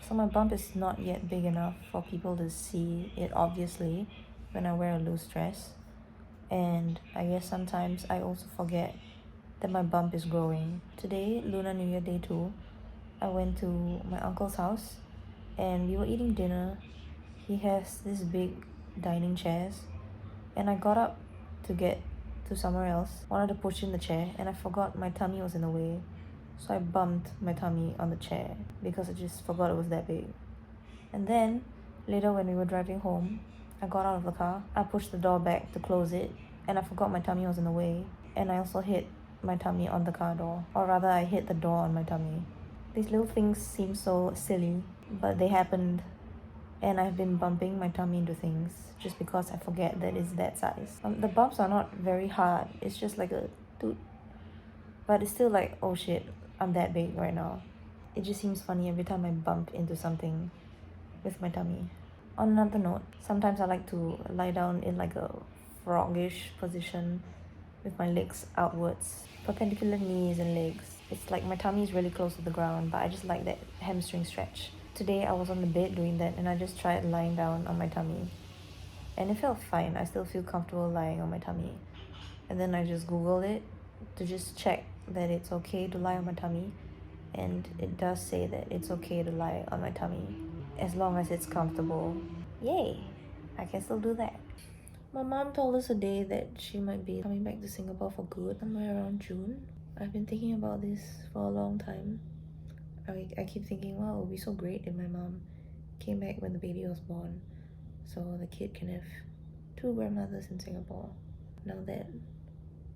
So my bump is not yet big enough for people to see it obviously when I wear a loose dress. And I guess sometimes I also forget that my bump is growing. Today, Lunar New Year Day 2, I went to my uncle's house and we were eating dinner. He has this big dining chairs and I got up to get to somewhere else, wanted to push in the chair, and I forgot my tummy was in the way. So I bumped my tummy on the chair because I just forgot it was that big. And then later when we were driving home, I got out of the car, I pushed the door back to close it, and I forgot my tummy was in the way, and I also hit my tummy on the car door, or rather I hit the door on my tummy. These little things seem so silly, but they happened, and I've been bumping my tummy into things just because I forget that it's that size. The bumps are not very hard, it's just like a toot, but it's still like, oh shit, I'm that big right now. It just seems funny every time I bump into something with my tummy. On another note, sometimes I like to lie down in like a frogish position with my legs outwards, perpendicular knees and legs. It's like my tummy is really close to the ground, but I just like that hamstring stretch. Today I was on the bed doing that and I just tried lying down on my tummy. And it felt fine. I still feel comfortable lying on my tummy. And then I just Googled it to just check that it's okay to lie on my tummy. And it does say that it's okay to lie on my tummy as long as it's comfortable. Yay! I can still do that. My mom told us today that she might be coming back to Singapore for good somewhere around June. I've been thinking about this for a long time. I keep thinking, wow, it would be so great if my mom came back when the baby was born, so the kid can have 2 grandmothers in Singapore. Now that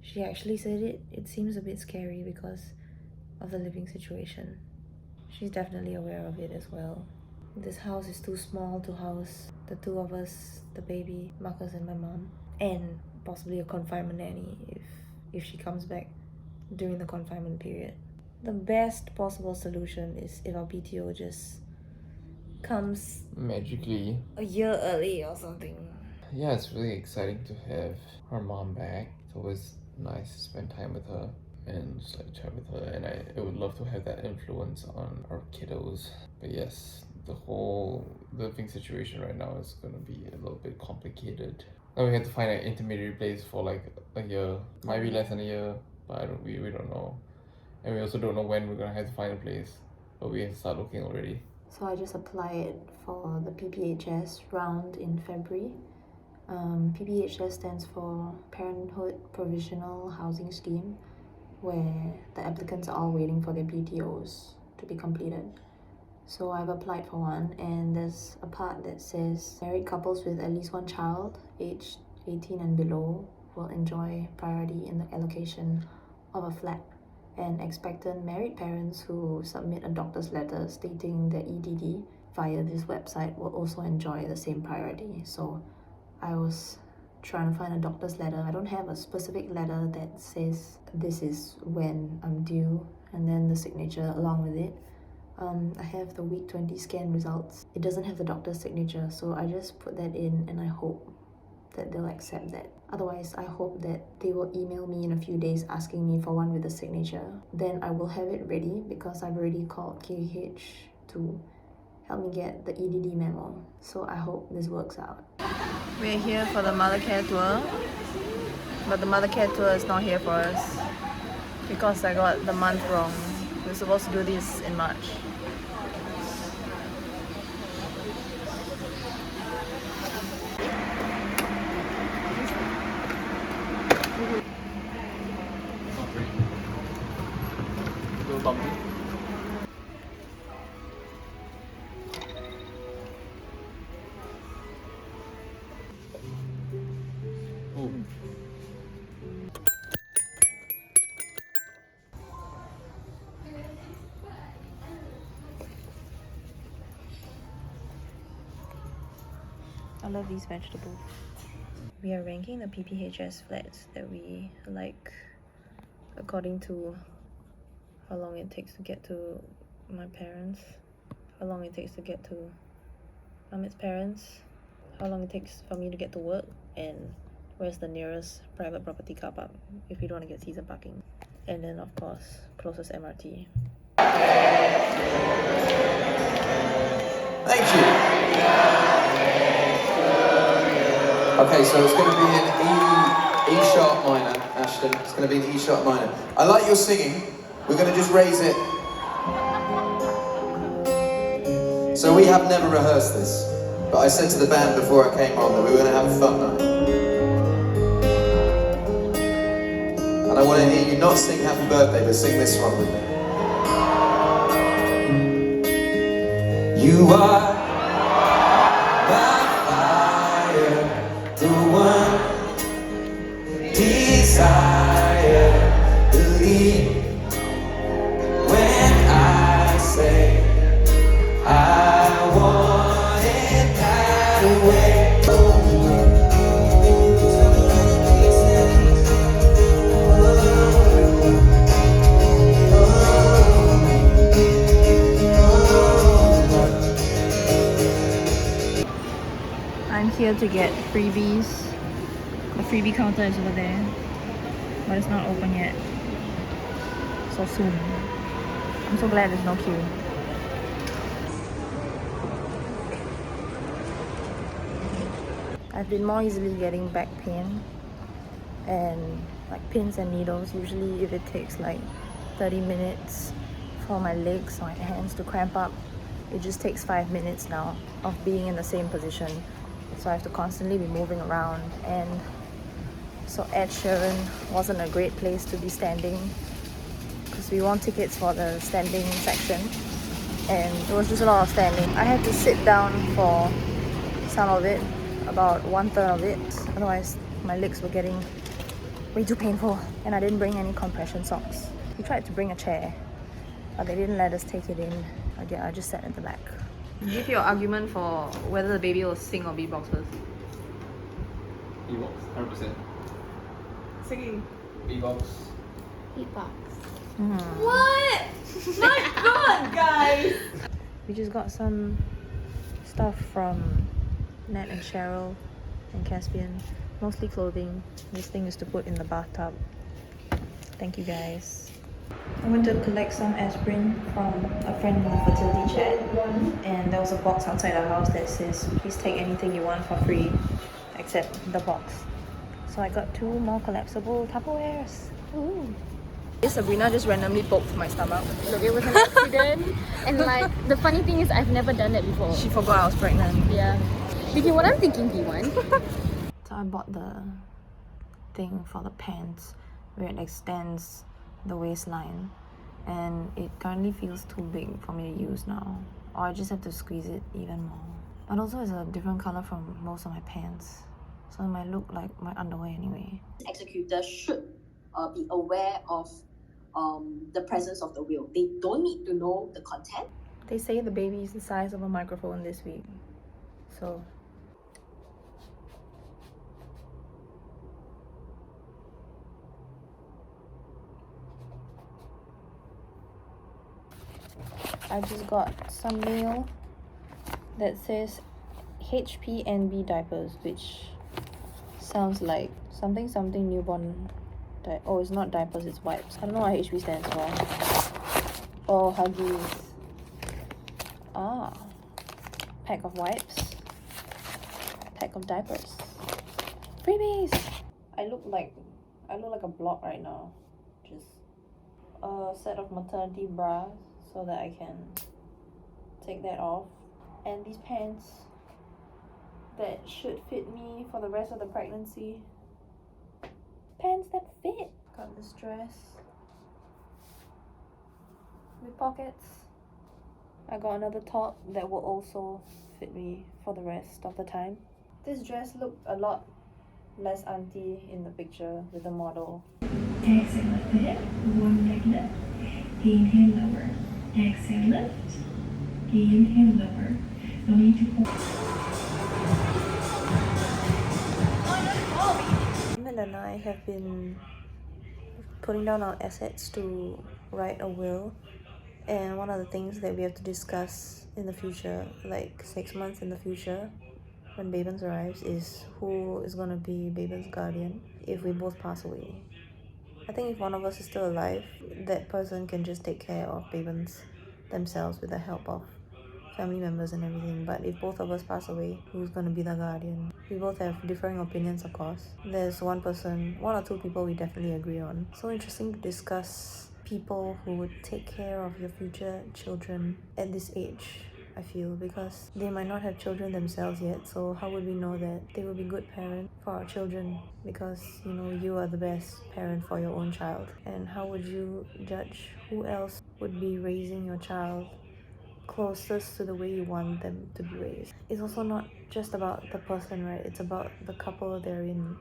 she actually said it, it seems a bit scary because of the living situation. She's definitely aware of it as well. This house is too small to house the 2 of us, the baby, Marcus and my mom, and possibly a confinement nanny if she comes back during the confinement period. The best possible solution is if our PTO just comes magically a year early or something. Yeah, it's really exciting to have our mom back. It's always nice to spend time with her and just like chat with her, and I would love to have that influence on our kiddos. But yes, the whole living situation right now is gonna be a little bit complicated. Now we have to find an intermediary place for like a year, might be less than a year, but we don't know. And we also don't know when we're gonna have to find a place, but we have to start looking already. So I just applied for the PPHS round in February. PPHS stands for Parenthood Provisional Housing Scheme, where the applicants are all waiting for their PTOs to be completed. So I've applied for one, and there's a part that says married couples with at least 1 child aged 18 and below will enjoy priority in the allocation of a flat, and expectant married parents who submit a doctor's letter stating their EDD via this website will also enjoy the same priority. So I was trying to find a doctor's letter. I don't have a specific letter that says this is when I'm due and then the signature along with it. I have the week 20 scan results. It doesn't have the doctor's signature, so I just put that in and I hope that they'll accept that. Otherwise, I hope that they will email me in a few days asking me for one with a signature. Then I will have it ready because I've already called KH to help me get the EDD memo. So I hope this works out. We're here for the Mothercare tour, but the Mothercare tour is not here for us because I got the month wrong. We're supposed to do this in March. I love these vegetables. We are ranking the PPHS flats that we like according to how long it takes to get to my parents, how long it takes to get to Amit's parents, how long it takes for me to get to work, and where's the nearest private property car park if you don't want to get season parking. And then of course, closest MRT. Thank you. Okay, so it's going to be an E sharp minor, Ashton. It's going to be an E sharp minor. I like your singing. We're going to just raise it. So we have never rehearsed this, but I said to the band before I came on that we were going to have a fun night. And I want to hear you not sing Happy Birthday, but sing this one with me. You are my fire, the one desire, believe when I say I want it that way. I'm here to get freebies. The freebie counter is over there, but it's not open yet. So soon. I'm so glad there's no queue. I've been more easily getting back pain and like pins and needles. Usually if it takes like 30 minutes for my legs or my hands to cramp up, it just takes 5 minutes now of being in the same position. So I have to constantly be moving around, and so Ed Sheeran wasn't a great place to be standing because we won tickets for the standing section and it was just a lot of standing. I had to sit down for some of it, about 1/3 of it, otherwise my legs were getting way too painful, and I didn't bring any compression socks. We tried to bring a chair, but they didn't let us take it in. I just sat at the back. Give your argument for whether the baby will sing or beatbox first. Beatbox, 100%. Singing. Beatbox. Beatbox. Hmm. What? My god, guys! We just got some stuff from Nat and Cheryl and Caspian. Mostly clothing. This thing is to put in the bathtub. Thank you guys. I went to collect some aspirin from a friend in the fertility chat, and there was a box outside our house that says please take anything you want for free except the box. So I got 2 more collapsible Tupperwares. Ooh. Sabrina just randomly poked my stomach. Look, it was an accident, and like the funny thing is I've never done that before. She forgot I was pregnant. Yeah. Okay, what I'm thinking, P1. So I bought the thing for the pants where it extends the waistline, and it currently feels too big for me to use now, or I just have to squeeze it even more. But also it's a different color from most of my pants, so it might look like my underwear anyway. Executors should be aware of the presence of the will. They don't need to know the content. They say the baby is the size of a microphone this week, so I just got some mail that says HPNB diapers, which sounds like something newborn. Oh, it's not diapers, it's wipes. I don't know what HB stands for. Oh, Huggies. Ah, pack of wipes, pack of diapers, freebies. I look like a block right now. Just a set of maternity bras so that I can take that off, and these pants that should fit me for the rest of the pregnancy. Pants that fit. Got this dress with pockets. I got another top that will also fit me for the rest of the time. This dress looked a lot less auntie in the picture with the model. Exhale, lift the hip, one leg lift. Inhale, lower. Exhale, lift. Inhale, lower. No need to hold. Amit and I have been putting down our assets to write a will, and one of the things that we have to discuss in the future, like 6 months in the future when Babens arrives, is who is going to be Babens' guardian if we both pass away. I think if one of us is still alive, that person can just take care of Babens themselves with the help of family members and everything, but if both of us pass away, who's gonna be the guardian? We both have differing opinions, of course. There's one or two people we definitely agree on. So interesting to discuss people who would take care of your future children at this age, I feel, because they might not have children themselves yet, so how would we know that they will be good parent for our children? Because you are the best parent for your own child, and how would you judge who else would be raising your child closest to the way you want them to be raised? It's also not just about the person, right? It's about the couple they're in,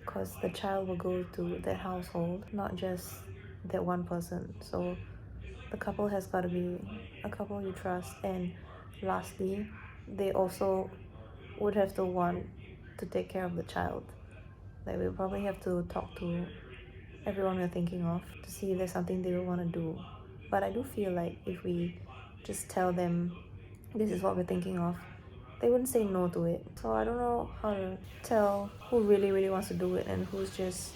because the child will go to that household, not just that one person. So the couple has got to be a couple you trust, and lastly, they also would have to want to take care of the child. Like, we'll probably have to talk to everyone we're thinking of to see if there's something they would want to do. But I do feel like if we just tell them this is what we're thinking of, they wouldn't say no to it. So I don't know how to tell who really, really wants to do it and who's just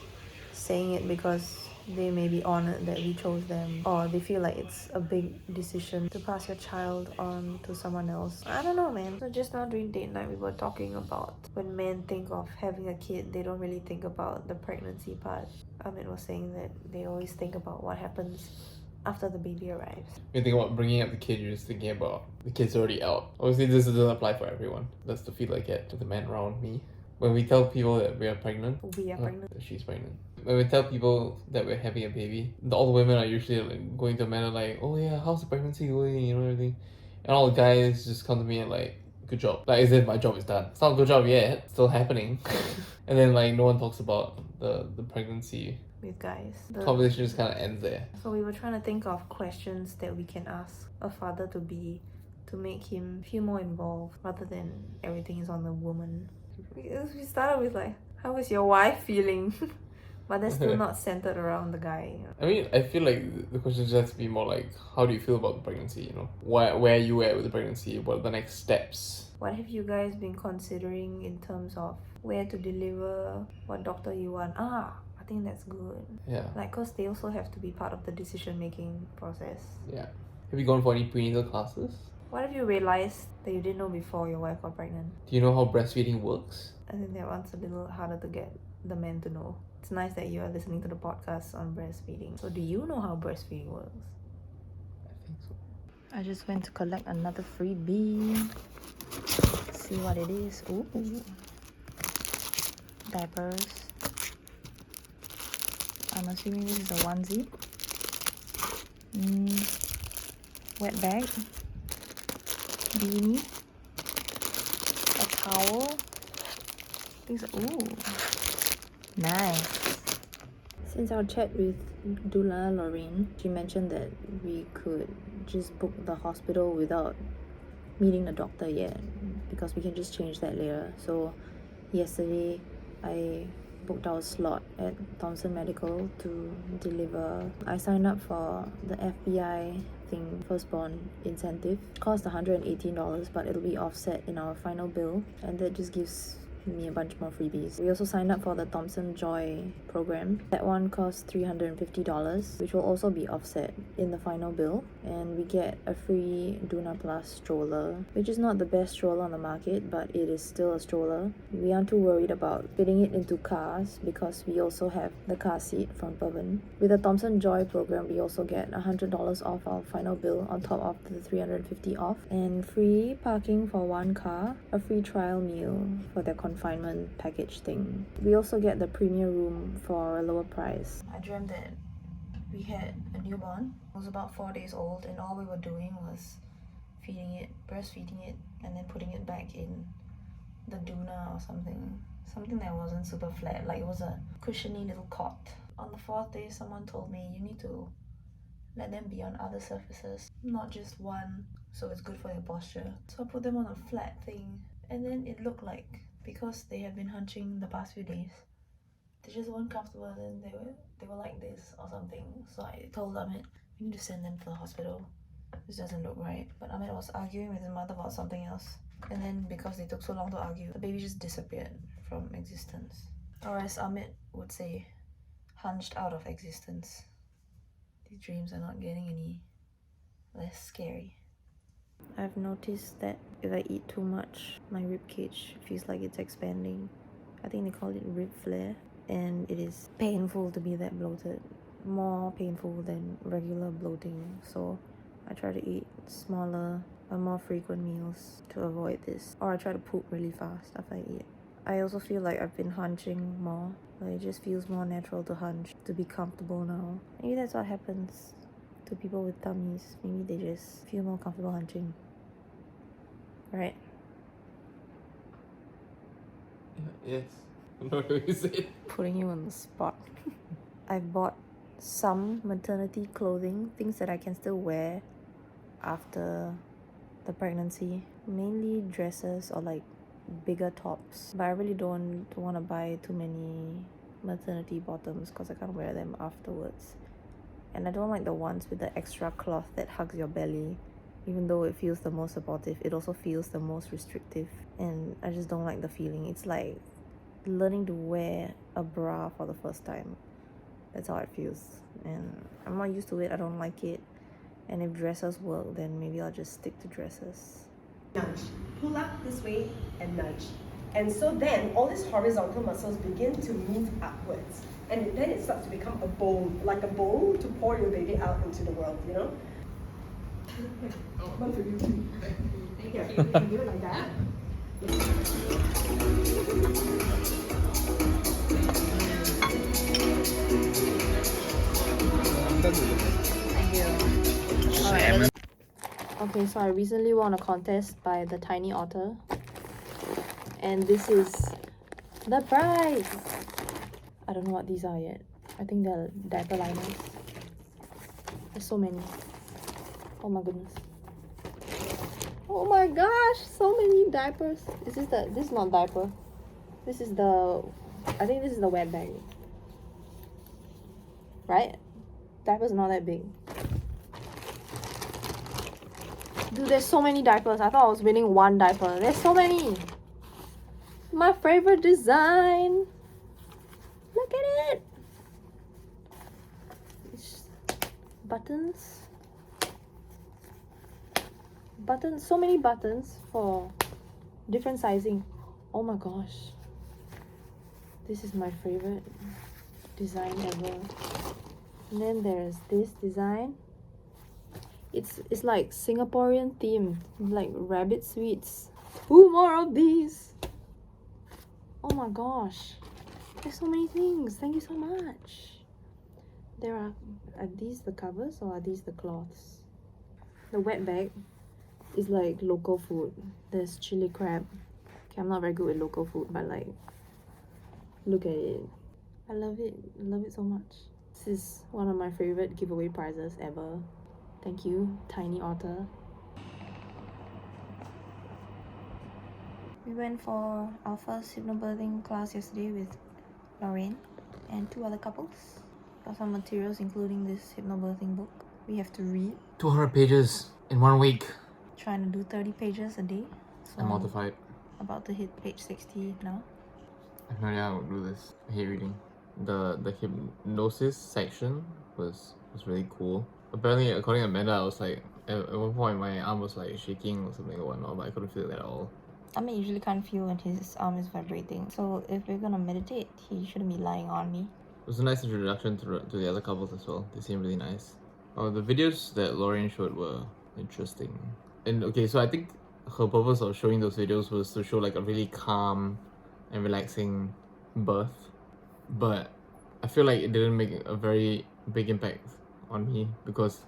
saying it because they may be honored that we chose them, or they feel like it's a big decision to pass your child on to someone else. I don't know, man. So just now during date night, we were talking about when men think of having a kid, they don't really think about the pregnancy part. Amit was saying that they always think about what happens after the baby arrives. When you think about bringing up the kid, you're just thinking about the kid's already out. Obviously, this doesn't apply for everyone. That's the feel I get to the men around me. When we tell people that we are pregnant, she's pregnant. When we tell people that we're having a baby, all the women are usually like going to men and like, oh yeah, how's the pregnancy going, everything. And all the guys just come to me and like, good job. Like, as if my job is done. It's not a good job yet, it's still happening. And then like no one talks about the pregnancy. With guys, The conversation just kind of ends there. So we were trying to think of questions that we can ask a father to make him feel more involved rather than everything is on the woman. We started with like, how is your wife feeling? But that's still not centered around the guy. I mean, I feel like the question just has to be more like, how do you feel about the pregnancy? Where are you at with the pregnancy? What are the next steps? What have you guys been considering in terms of where to deliver, what doctor you want? I think that's good. Yeah. Like, cause they also have to be part of the decision making process. Yeah. Have you gone for any prenatal classes? What have you realized that you didn't know before your wife got pregnant? Do you know how breastfeeding works? I think that one's a little harder to get the men to know. It's nice that you are listening to the podcast on breastfeeding. So do you know how breastfeeding works? I think so. I just went to collect another freebie. See what it is. Ooh. Diapers. I'm assuming this is a onesie. Wet bag. Beanie. A towel. Ooh. Nice. Since our chat with doula Lorraine, she mentioned that we could just book the hospital without meeting the doctor yet, because we can just change that later. So yesterday I booked our slot at Thomson Medical to deliver. I signed up for the FBI thing, firstborn incentive. It cost $118, but it'll be offset in our final bill, and that just gives me a bunch more freebies. We also signed up for the Thompson Joy program. That one costs $350, which will also be offset in the final bill, and we get a free Duna Plus stroller, which is not the best stroller on the market, but it is still a stroller. We aren't too worried about fitting it into cars because we also have the car seat from Babens. With the Thompson Joy program, we also get $100 off our final bill on top of the $350 off, and free parking for one car, a free trial meal for their confinement package thing. We also get the premier room for a lower price. I dreamt that we had a newborn. It was about 4 days old, and all we were doing was feeding it, breastfeeding it, and then putting it back in the doona or something that wasn't super flat, like it was a cushiony little cot. On the 4th day, someone told me you need to let them be on other surfaces, not just one, so it's good for your posture. So I put them on a flat thing, and then it looked like, because they had been hunching the past few days, they just weren't comfortable, and they were like this or something. So I told Amit, we need to send them to the hospital. This doesn't look right. But Amit was arguing with his mother about something else, and then because they took so long to argue, the baby just disappeared from existence. Or as Amit would say, hunched out of existence. These dreams are not getting any less scary. I've noticed that if I eat too much, my rib cage feels like it's expanding. I think they call it rib flare, and it is painful to be that bloated. More painful than regular bloating. So I try to eat smaller or more frequent meals to avoid this. Or I try to poop really fast after I eat. I also feel like I've been hunching more. Like it just feels more natural to hunch, to be comfortable now. Maybe that's what happens to people with tummies. Maybe they just feel more comfortable hunching. Right? Yes. What do you say? Putting you on the spot. I bought some maternity clothing, things that I can still wear after the pregnancy. Mainly dresses or like bigger tops. But I really don't want to buy too many maternity bottoms because I can't wear them afterwards. And I don't like the ones with the extra cloth that hugs your belly. Even though it feels the most supportive, it also feels the most restrictive. And I just don't like the feeling. It's like learning to wear a bra for the first time. That's how it feels. And I'm not used to it. I don't like it. And if dresses work, then maybe I'll just stick to dresses. Nudge. Pull up this way and nudge. And so then all these horizontal muscles begin to move upwards. And then it starts to become a bowl, like a bowl to pour your baby out into the world, you know? One for you too. Thank you. You can do it like that. Thank you. Alright. Okay, so I recently won a contest by the Tiny Otter. And this is the prize! I don't know what these are yet. I think they're diaper liners. There's so many. Oh my goodness. Oh my gosh, so many diapers. This is not diaper. This is the, I think this is the wet bag. Right? Diaper's not that big. Dude, there's so many diapers. I thought I was winning one diaper. There's so many. My favorite design. Look at it. It's buttons. Buttons, so many buttons for different sizing. Oh my gosh. This is my favorite design ever. And then there's this design. It's like Singaporean themed, like rabbit sweets. Ooh, more of these. Oh my gosh. There's so many things. Thank you so much. Are these the covers or are these the cloths? The wet bag is like local food. There's chili crab. Okay, I'm not very good with local food, but like, look at it. I love it. I love it so much. This is one of my favorite giveaway prizes ever. Thank you, Tiny Otter. We went for our first hypnobirthing class yesterday with Lorraine and 2 other couples. Got some materials including this hypnobirthing book we have to read. 200 pages in 1 week. Trying to do 30 pages a day. So I'm mortified. About to hit page 60 now. I have no idea how to do this. I hate reading. The hypnosis section was really cool. Apparently, according to Amanda, I was like, at one point my arm was like shaking or something or whatnot, but I couldn't feel it at all. Amit usually can't feel when his arm is vibrating. So if we're gonna meditate, he shouldn't be lying on me. It was a nice introduction to the other couples as well. They seem really nice. The videos that Lorraine showed were interesting. And okay, so I think her purpose of showing those videos was to show like a really calm and relaxing birth. But I feel like it didn't make a very big impact on me because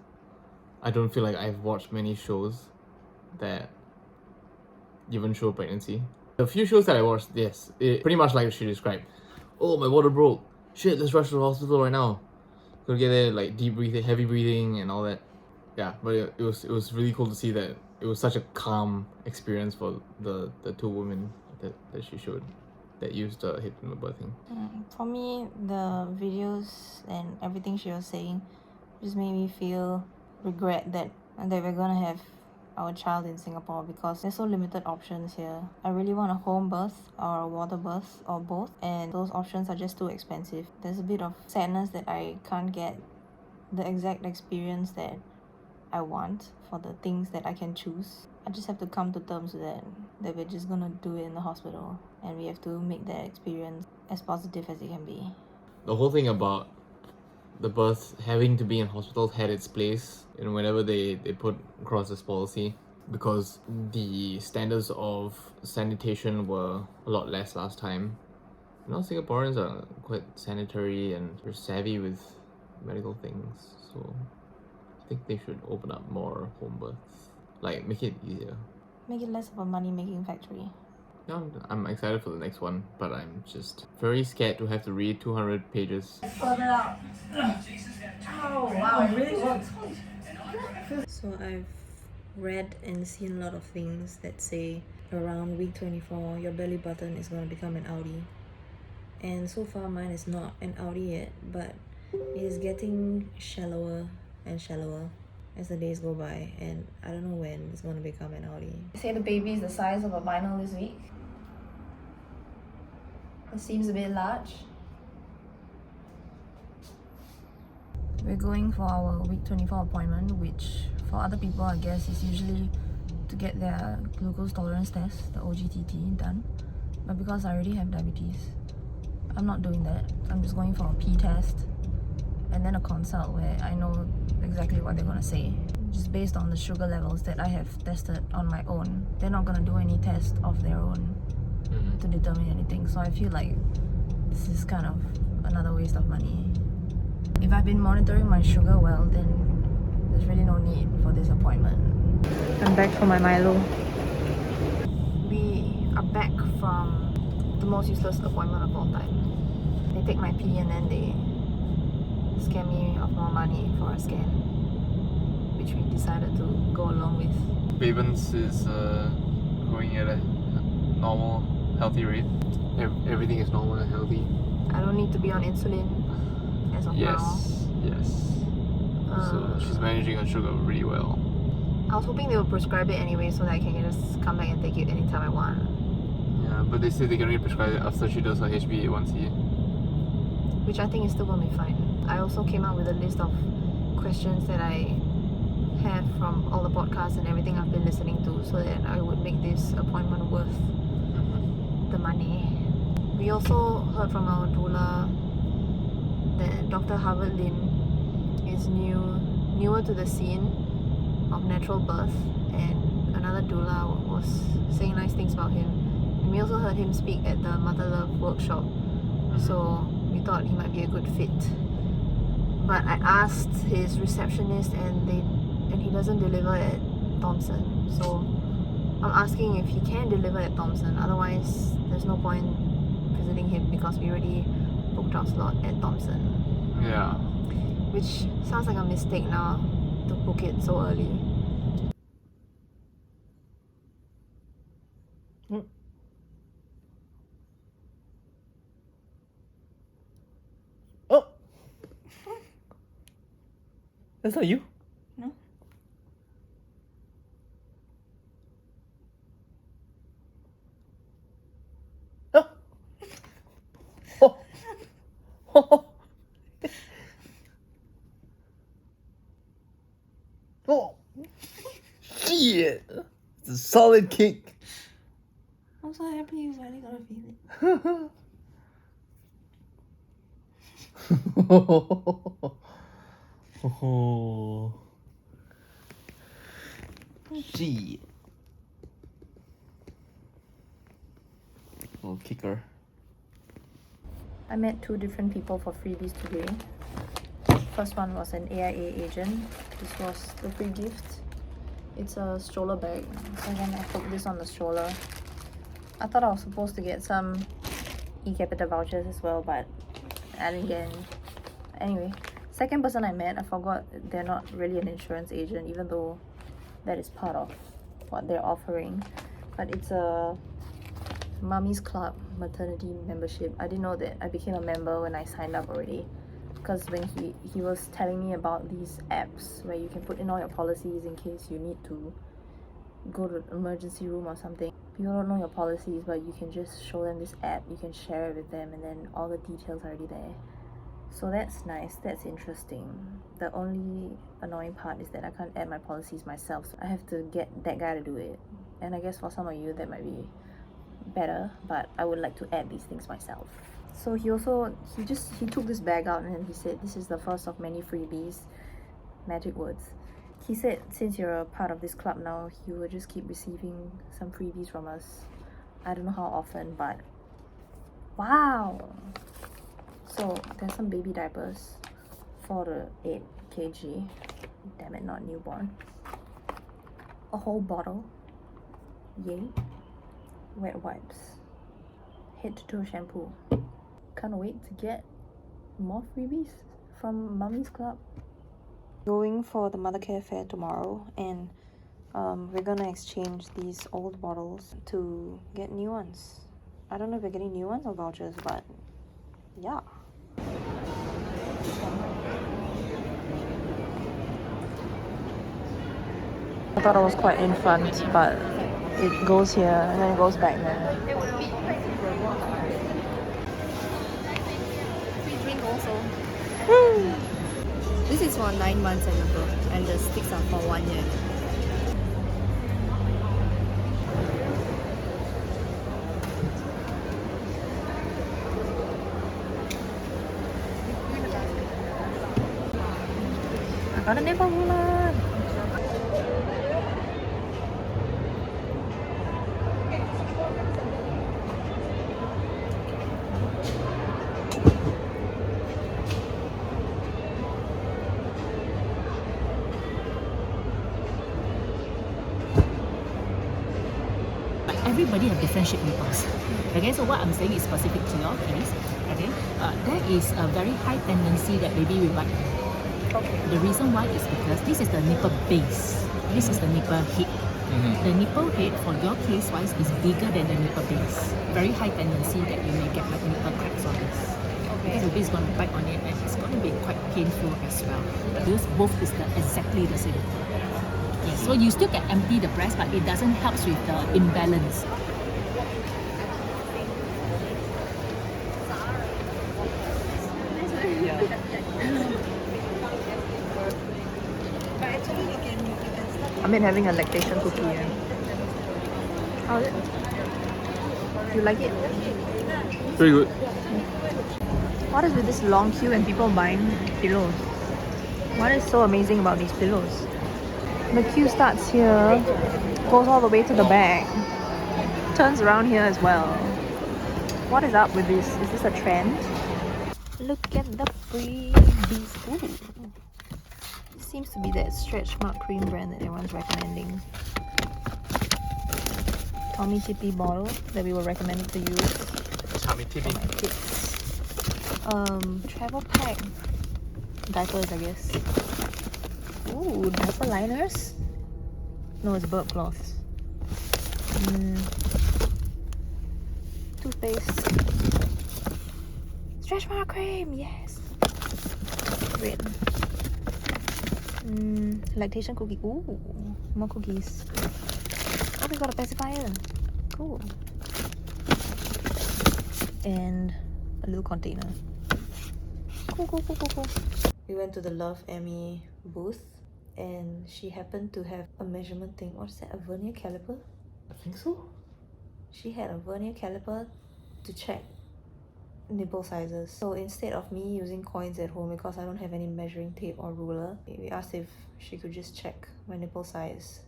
I don't feel like I've watched many shows that even show pregnancy. The few shows that I watched, yes, it pretty much like she described. Oh, my water broke. Shit, let's rush to the hospital right now. Go get there, like deep breathing, heavy breathing, and all that. Yeah, but it was really cool to see that it was such a calm experience for the 2 women that she showed that used hypnobirthing. For me, the videos and everything she was saying just made me feel regret that we're gonna have our child in Singapore because there's so limited options here. I really want a home birth or a water birth or both, and those options are just too expensive. There's a bit of sadness that I can't get the exact experience that I want, for the things that I can choose. I just have to come to terms with that we're just gonna do it in the hospital, and we have to make that experience as positive as it can be. The whole thing about the birth having to be in hospitals had its place in whenever they put across this policy, because the standards of sanitation were a lot less last time. You know, Singaporeans are quite sanitary and they're savvy with medical things, so I think they should open up more home births. Like, make it easier. Make it less of a money-making factory. Yeah, I'm excited for the next one, but I'm just very scared to have to read 200 pages. Further out. Oh wow, it really works. So I've read and seen a lot of things that say around week 24 your belly button is going to become an outie. And so far mine is not an outie yet, but it is getting shallower and shallower as the days go by, and I don't know when it's going to become an outie. They say the baby is the size of a vinyl this week. It seems a bit large. We're going for our week 24 appointment, which for other people I guess is usually to get their glucose tolerance test, the OGTT, done. But because I already have diabetes, I'm not doing that. I'm just going for a P test and then a consult where I know exactly what they're gonna say. Just based on the sugar levels that I have tested on my own. They're not gonna do any test of their own to determine anything. So I feel like this is kind of another waste of money. If I've been monitoring my sugar well, then there's really no need for this appointment. I'm back for my Milo. We are back from the most useless appointment of all time. They take my pee and then they scam me of more money for a scan, which we decided to go along with. Babens is growing at a normal, healthy rate. Everything is normal and healthy. I don't need to be on insulin as of now. Yes. So she's managing her sugar really well. I was hoping they would prescribe it anyway so that I can just come back and take it anytime I want. Yeah, but they say they can only prescribe it after she does her HbA1c. Which I think is still going to be fine. I also came up with a list of questions that I have from all the podcasts and everything I've been listening to, so that I would make this appointment worth the money. We also heard from our doula that Dr. Harvard Lin is newer to the scene of natural birth, and another doula was saying nice things about him. And we also heard him speak at the Mother Love workshop, so we thought he might be a good fit. But I asked his receptionist and he doesn't deliver at Thomson, so I'm asking if he can deliver at Thomson. Otherwise there's no point visiting him because we already booked our slot at Thomson. Yeah. Which sounds like a mistake now to book it so early. Oh! That's not you? No. Oh! Oh! Oh! Oh! Shit! It's a solid kick. I'm so happy you finally got to feel it. Oh. Shit. Little kicker. I met 2 different people for freebies today. First one was an AIA agent. This was the free gift. It's a stroller bag. So then I put this on the stroller. I thought I was supposed to get some e-capita vouchers as well, but I didn't get any. Anyway, second person I met, I forgot they're not really an insurance agent, even though that is part of what they're offering. But it's a Mummy's Club maternity membership. I didn't know that I became a member when I signed up already, because when he was telling me about these apps where you can put in all your policies in case you need to go to the emergency room or something. People don't know your policies, but you can just show them this app, you can share it with them, and then all the details are already there. So that's nice, that's interesting. The only annoying part is that I can't add my policies myself, so I have to get that guy to do it. And I guess for some of you that might be better, but I would like to add these things myself. So he took this bag out and he said, this is the first of many freebies, magic words. He said since you're a part of this club now, he will just keep receiving some freebies from us. I don't know how often, but wow. So there's some baby diapers for the 8 kg, damn it, not newborn. A whole bottle, yay. Wet wipes, head to toe shampoo. Can't wait to get more freebies from Mummy's Club. Going for the Mothercare fair tomorrow, and we're gonna exchange these old bottles to get new ones. I don't know if we're getting new ones or vouchers, but yeah. I thought I was quite in front, but it goes here and then it goes back there. Free drink also. This is for 9 months and above, and the sticks are for 1 year. I got a nipple bulan. Everybody have different shaped nipples. Okay, so what I'm saying is specific to your case. Okay, there is a very high tendency that baby will bite. Okay. The reason why is because this is the nipple base. This is the nipple head. The nipple head for your case wise is bigger than the nipple base. Very high tendency that you may get like nipple cracks on this. Okay. So this is going to bite on it and it's going to be quite painful as well. Because both is exactly the same. Yes, so you still can empty the breast, but it doesn't help with the imbalance. Amit having a lactation cookie. How is it? You like it? Very good. What is with this long queue and people buying pillows? What is so amazing about these pillows? The queue starts here, goes all the way to the back, turns around here as well. What is up with this? Is this a trend? Look at the freebies. Ooh. Seems to be that stretch mark cream brand that everyone's recommending. Tommy Tippy bottle that we were recommended to use for my kids. Travel pack diapers, I guess. Ooh, diaper liners? No, it's burp cloths. Toothpaste. Stretch mark cream, yes. Red. Lactation cookie. Ooh, more cookies. Oh, we got a pacifier. Cool. And a little container. Cool. We went to the Love Emmy booth and she happened to have a measurement thing. What's that? A vernier caliper? I think so. She had a vernier caliper to check nipple sizes. So instead of me using coins at home because I don't have any measuring tape or ruler, we asked if she could just check my nipple size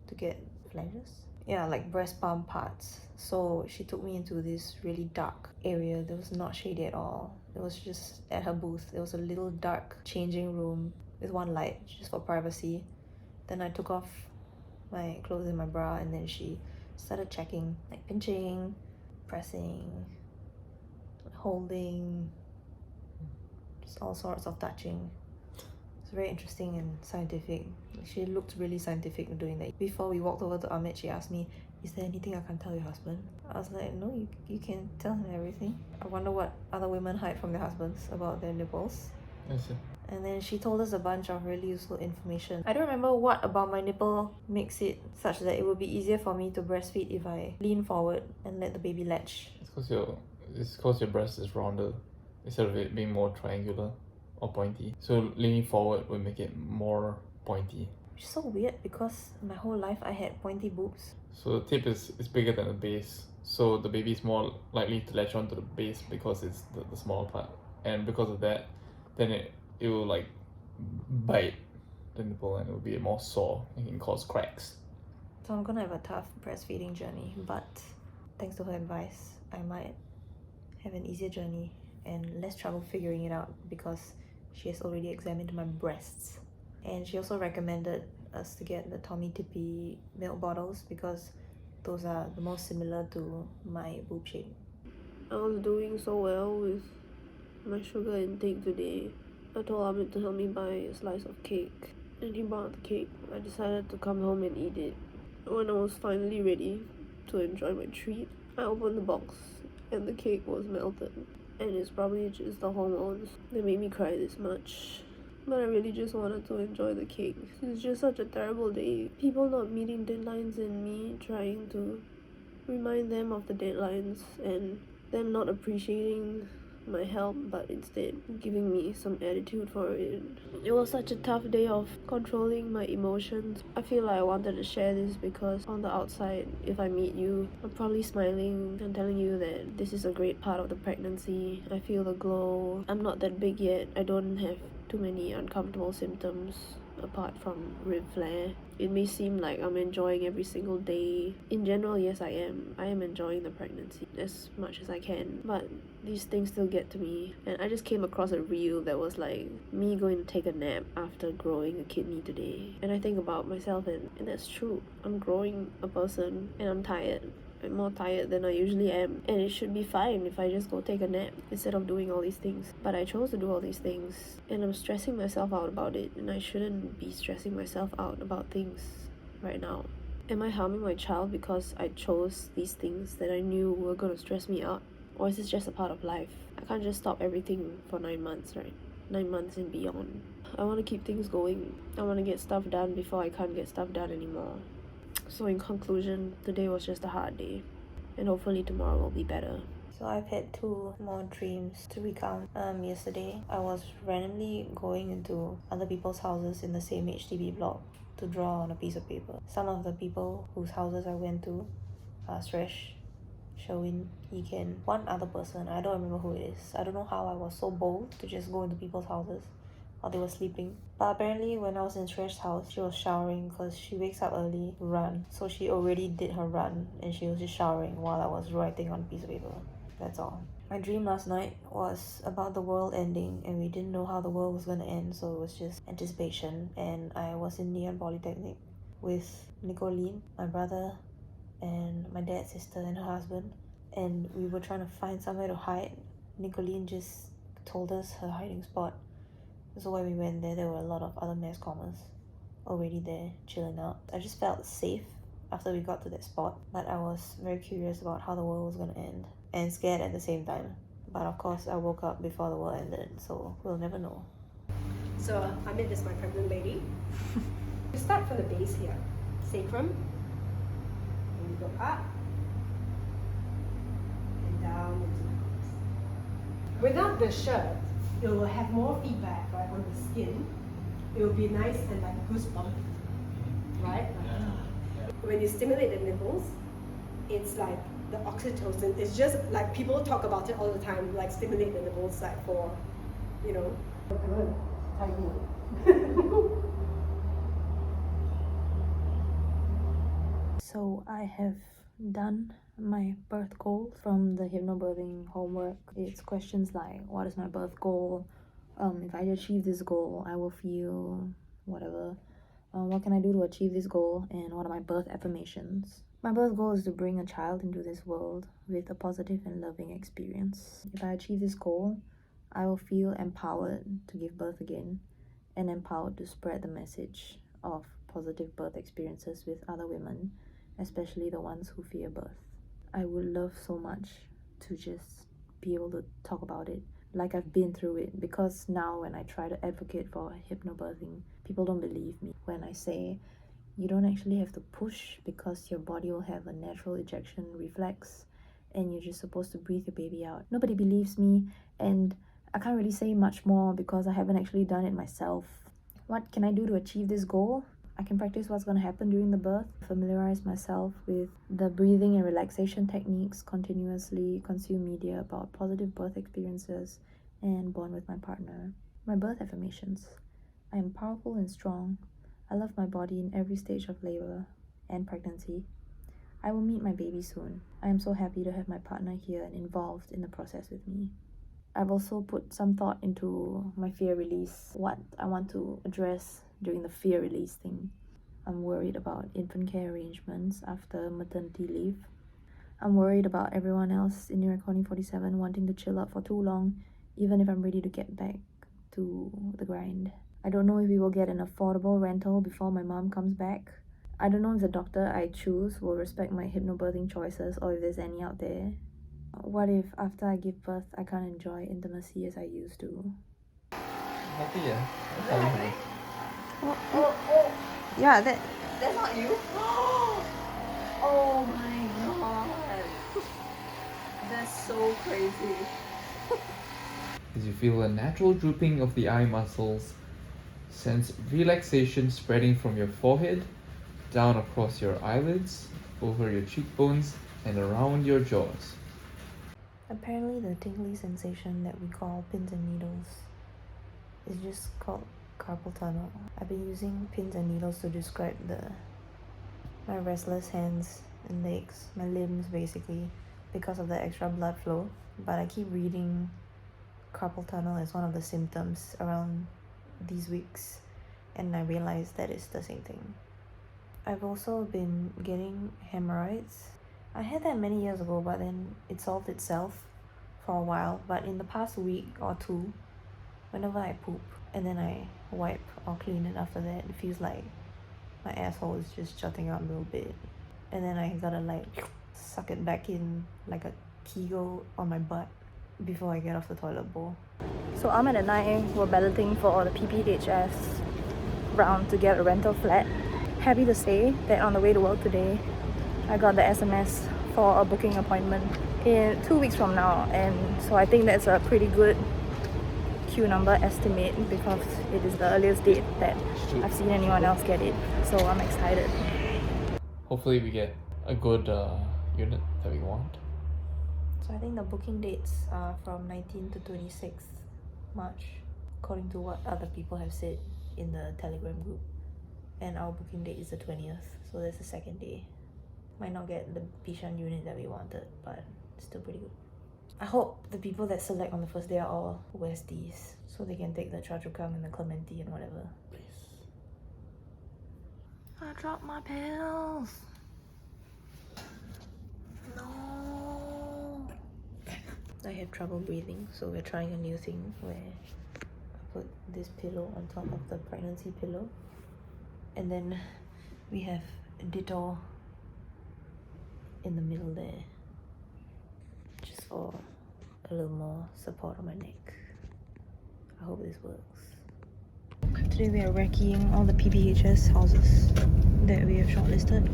to get flanges. Yeah, like breast pump parts. So she took me into this really dark area that was not shady at all. It was just at her booth. It was a little dark changing room with one light just for privacy. Then I took off my clothes and my bra and then she started checking, like pinching, pressing, holding, just all sorts of touching. It's very interesting and scientific. She looked really scientific doing that. Before we walked over to Amit, she asked me, is there anything I can tell your husband? I was like, no, you can tell him everything. I wonder what other women hide from their husbands about their nipples. I see. And then she told us a bunch of really useful information. I don't remember what about my nipple makes it such that it would be easier for me to breastfeed if I lean forward and let the baby latch. It's because your breast is rounder instead of it being more triangular or pointy. So leaning forward will make it more pointy. Which is so weird because my whole life I had pointy boobs. So the tip is bigger than the base. So the baby is more likely to latch onto the base because it's the smaller part. And because of that, then it will like bite the nipple and it will be more sore and can cause cracks. So I'm gonna have a tough breastfeeding journey, but thanks to her advice, I might have an easier journey and less trouble figuring it out because she has already examined my breasts. And she also recommended us to get the Tommy Tippy milk bottles because those are the most similar to my boob shape. I was doing so well with my sugar intake today. I told Amit to help me buy a slice of cake, and he brought the cake. I decided to come home and eat it. When I was finally ready to enjoy my treat, I opened the box and the cake was melted. And it's probably just the hormones that made me cry this much. But I really just wanted to enjoy the cake. It's just such a terrible day. People not meeting deadlines and me trying to remind them of the deadlines and them not appreciating my help but instead giving me some attitude for it. It was such a tough day of controlling my emotions. I feel like I wanted to share this because on the outside, if I meet you, I'm probably smiling and telling you that this is a great part of the pregnancy. I feel the glow. I'm not that big yet. I don't have too many uncomfortable symptoms apart from rib flare. It may seem like I'm enjoying every single day. In general, yes, I am. I am enjoying the pregnancy as much as I can. But these things still get to me. And I just came across a reel that was like me going to take a nap after growing a kidney today. And I think about myself and that's true. I'm growing a person and I'm tired. I'm more tired than I usually am, and it should be fine if I just go take a nap instead of doing all these things. But I chose to do all these things and I'm stressing myself out about it, and I shouldn't be stressing myself out about things right now. Am I harming my child because I chose these things that I knew were going to stress me out? Or is this just a part of life? I can't just stop everything for 9 months, right? 9 months and beyond. I want to keep things going. I want to get stuff done before I can't get stuff done anymore. So in conclusion, today was just a hard day, and hopefully tomorrow will be better. So I've had 2 more dreams to recount. Yesterday, I was randomly going into other people's houses in the same HDB block to draw on a piece of paper. Some of the people whose houses I went to are Suresh, Sherwin, Egan, one other person. I don't remember who it is. I don't know how I was so bold to just go into people's houses while they were sleeping. But apparently when I was in Shresh's house, she was showering because she wakes up early to run. So she already did her run and she was just showering while I was writing on a piece of paper. That's all. My dream last night was about the world ending and we didn't know how the world was gonna end, so it was just anticipation. And I was in Ngee Ann Polytechnic with Nicolene, my brother, and my dad's sister and her husband. And we were trying to find somewhere to hide. Nicolene just told us her hiding spot. So when we went there, there were a lot of other mass commers already there, chilling out. I just felt safe after we got to that spot, but I was very curious about how the world was gonna end, and scared at the same time. But of course, I woke up before the world ended, so we'll never know. So Amit is my pregnant lady. We start from the base here, sacrum, and we go up and down into the arms. Without the shirt, it will have more feedback, right, on the skin. It will be nice and like goosebump, right? When you stimulate the nipples, it's like the oxytocin. It's just like people talk about it all the time, like stimulate the nipples, like for, you know. Good, tiny. So I have done my birth goal from the Hypnobirthing homework. It's questions like, what is my birth goal? If I achieve this goal, I will feel whatever. What can I do to achieve this goal? And what are my birth affirmations? My birth goal is to bring a child into this world with a positive and loving experience. If I achieve this goal, I will feel empowered to give birth again and empowered to spread the message of positive birth experiences with other women, especially the ones who fear birth. I would love so much to just be able to talk about it like I've been through it, because now when I try to advocate for hypnobirthing, people don't believe me when I say you don't actually have to push because your body will have a natural ejection reflex and you're just supposed to breathe your baby out. Nobody believes me, and I can't really say much more because I haven't actually done it myself. What can I do to achieve this goal? I can practice what's going to happen during the birth, familiarize myself with the breathing and relaxation techniques, continuously consume media about positive birth experiences, and bond with my partner. My birth affirmations. I am powerful and strong. I love my body in every stage of labor and pregnancy. I will meet my baby soon. I am so happy to have my partner here and involved in the process with me. I've also put some thought into my fear release, what I want to address during the fear release thing. I'm worried about infant care arrangements after maternity leave. I'm worried about everyone else in New Recording 47 wanting to chill out for too long, even if I'm ready to get back to the grind. I don't know if we will get an affordable rental before my mom comes back. I don't know if the doctor I choose will respect my hypnobirthing choices or if there's any out there. What if after I give birth I can't enjoy intimacy as I used to? Happy, yeah. That's how we have. Yeah, That's not you? Oh my god. That's so crazy. As you feel a natural drooping of the eye muscles, sense relaxation spreading from your forehead, down across your eyelids, over your cheekbones, and around your jaws. apparently the tingly sensation that we call pins and needles is just called carpal tunnel. I've been using pins and needles to describe my restless hands and legs, my limbs basically, because of the extra blood flow. But I keep reading carpal tunnel as one of the symptoms around these weeks, and I realized that it's the same thing. I've also been getting hemorrhoids. I had that many years ago, but then it solved itself for a while. But in the past week or two, whenever I poop and then I wipe or clean it after that, it feels like my asshole is just jutting out a little bit. And then I gotta like suck it back in like a kegel on my butt before I get off the toilet bowl. So Amit and I were balloting for the PPHS round to get a rental flat. Happy to say that on the way to work today, I got the SMS for a booking appointment in 2 weeks from now, and so I think that's a pretty good queue number estimate because it is the earliest date that I've seen anyone else get it, so I'm excited. Hopefully we get a good unit that we want. So I think the booking dates are from 19th to 26th March, according to what other people have said in the Telegram group. And our booking date is the 20th, so that's the second day. Might not get the Bishan unit that we wanted, but it's still pretty good. I hope the people that select on the first day are all Westies, so they can take the Choa Chu Kang and the Clementi and whatever. Please. I dropped my pills. No. I have trouble breathing, so we're trying a new thing where I put this pillow on top of the pregnancy pillow, and then we have Ditto in the middle there, just for a little more support on my neck. I hope this works. Today we are recceing all the PPHS houses that we have shortlisted.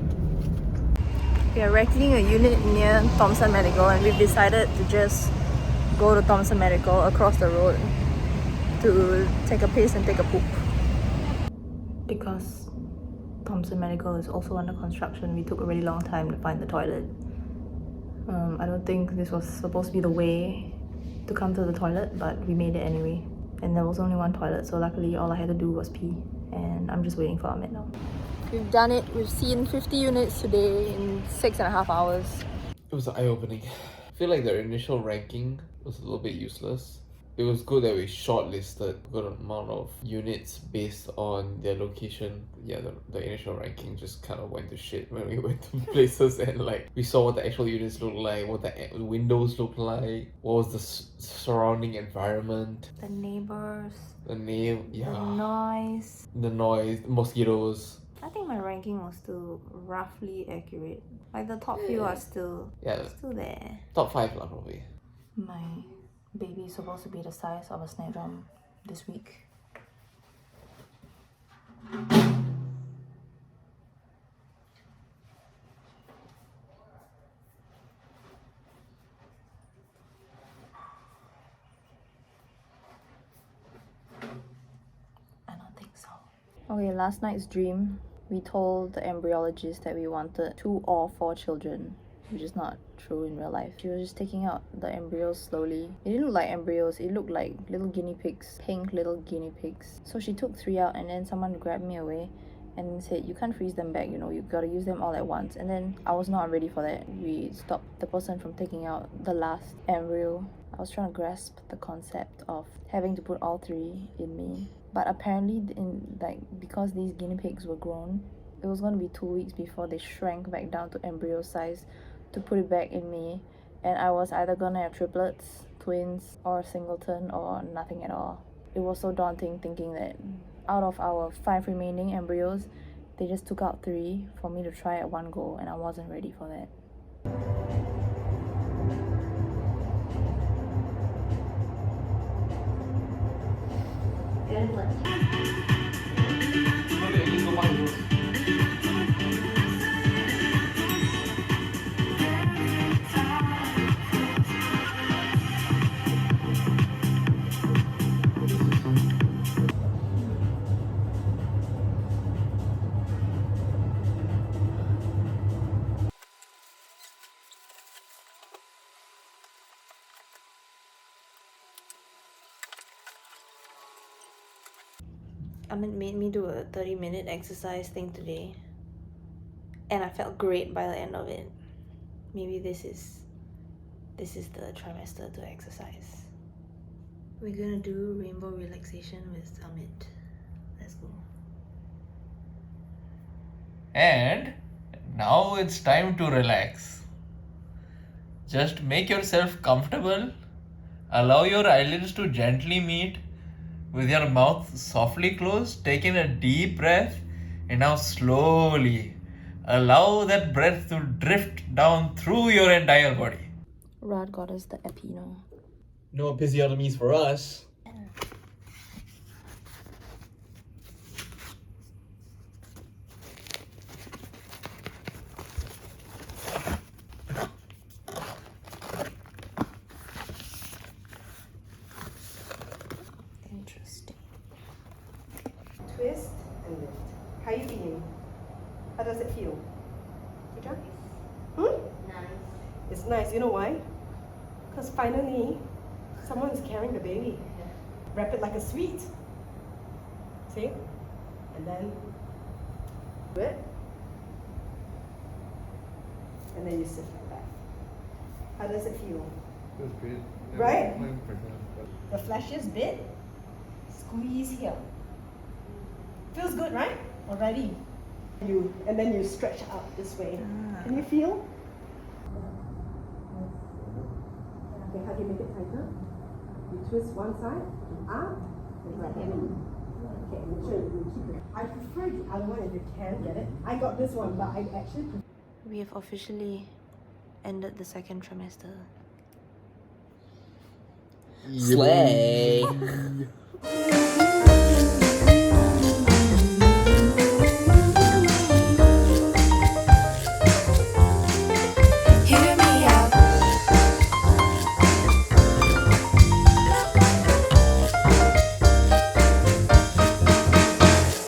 We are recceing a unit near Thomson Medical, and we've decided to just go to Thomson Medical across the road to take a piss and take a poop. Because Thomson Medical is also under construction, we took a really long time to find the toilet. I don't think this was supposed to be the way to come to the toilet, but we made it anyway. And there was only one toilet, so luckily all I had to do was pee. And I'm just waiting for Amit now. We've done it. We've seen 50 units today in 6.5 hours. It was eye-opening. I feel like their initial ranking was a little bit useless. It was good that we shortlisted a good amount of units based on their location. Yeah, the initial ranking just kind of went to shit when we went to places and like we saw what the actual units looked like, what the windows looked like, what was the surrounding environment, The neighbors, the name, yeah, the noise. the mosquitoes. I think my ranking was still roughly accurate. Like the top few are still there. Top 5 lah probably. My baby is supposed to be the size of a snare drum this week. Okay, last night's dream, we told the embryologist that we wanted 2 or 4 children, which is not true in real life. She was just taking out the embryos slowly. It didn't look like embryos, it looked like little guinea pigs, pink little guinea pigs. So she took 3 out and then someone grabbed me away and said, you can't freeze them back, you know, you gotta use them all at once. And then I was not ready for that. We stopped the person from taking out the last embryo. I was trying to grasp the concept of having to put all 3 in me. But apparently, because these guinea pigs were grown, it was going to be 2 weeks before they shrank back down to embryo size to put it back in me. And I was either going to have triplets, twins, or singleton, or nothing at all. It was so daunting thinking that out of our 5 remaining embryos, they just took out 3 for me to try at one go, and I wasn't ready for that. Amit made me do a 30-minute exercise thing today, and I felt great by the end of it. Maybe this is the trimester to exercise. We're gonna do rainbow relaxation with Amit. Let's go. And now it's time to relax. Just make yourself comfortable. Allow your eyelids to gently meet with your mouth softly closed. Take in a deep breath and now slowly allow that breath to drift down through your entire body. Rod got us the Epi-NO. No episiotomies for us. Interesting. Twist and lift. How are you feeling? How does it feel? Good job? Nice. It's nice. You know why? Because finally, someone is carrying the baby. Wrap it like a sweet. See? And then do it. And then you sit like that. How does it feel? Feels great. Right? The fleshiest bit, squeeze here. Feels good, right? Already. And then you stretch out this way. Can you feel? Okay, how do you make it tighter? You twist one side, up, and right in. Okay, make sure you keep it. I prefer the other one if you can get it. I got this one, but I actually prefer. We have officially ended the 2nd trimester. Slay!